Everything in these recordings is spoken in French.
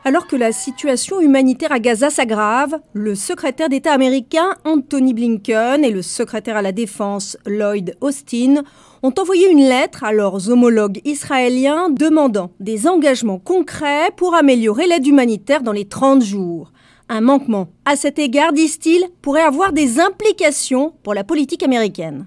Alors que la situation humanitaire à Gaza s'aggrave, le secrétaire d'État américain Anthony Blinken et le secrétaire à la Défense Lloyd Austin ont envoyé une lettre à leurs homologues israéliens demandant des engagements concrets pour améliorer l'aide humanitaire dans les 30 jours. Un manquement à cet égard, disent-ils, pourrait avoir des implications pour la politique américaine.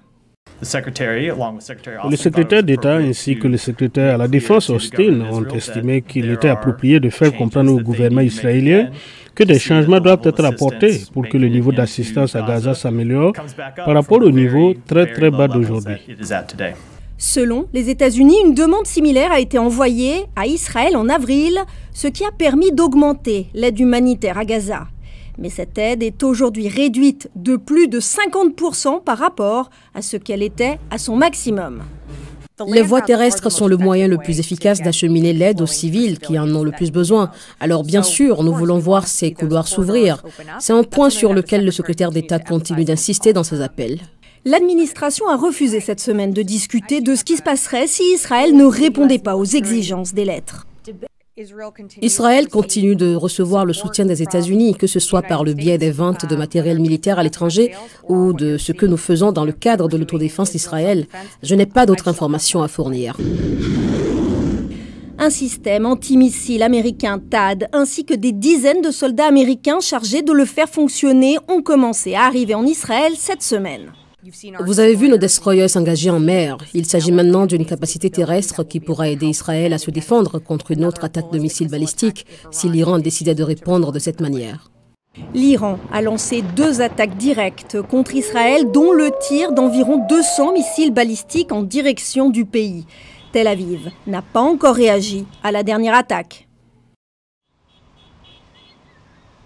Le secrétaire d'État ainsi que le secrétaire à la Défense Austin ont estimé qu'il était approprié de faire comprendre au gouvernement israélien que des changements doivent être apportés pour que le niveau d'assistance à Gaza s'améliore par rapport au niveau très bas d'aujourd'hui. Selon les États-Unis, une demande similaire a été envoyée à Israël en avril, ce qui a permis d'augmenter l'aide humanitaire à Gaza. Mais cette aide est aujourd'hui réduite de plus de 50% par rapport à ce qu'elle était à son maximum. Les voies terrestres sont le moyen le plus efficace d'acheminer l'aide aux civils qui en ont le plus besoin. Alors bien sûr, nous voulons voir ces couloirs s'ouvrir. C'est un point sur lequel le secrétaire d'État continue d'insister dans ses appels. L'administration a refusé cette semaine de discuter de ce qui se passerait si Israël ne répondait pas aux exigences des lettres. Israël continue de recevoir le soutien des États-Unis, que ce soit par le biais des ventes de matériel militaire à l'étranger ou de ce que nous faisons dans le cadre de l'autodéfense d'Israël. Je n'ai pas d'autres informations à fournir. Un système antimissile américain THAAD ainsi que des dizaines de soldats américains chargés de le faire fonctionner ont commencé à arriver en Israël cette semaine. Vous avez vu nos destroyers engagés en mer. Il s'agit maintenant d'une capacité terrestre qui pourra aider Israël à se défendre contre une autre attaque de missiles balistiques si l'Iran décidait de répondre de cette manière. L'Iran a lancé 2 attaques directes contre Israël, dont le tir d'environ 200 missiles balistiques en direction du pays. Tel Aviv n'a pas encore réagi à la dernière attaque.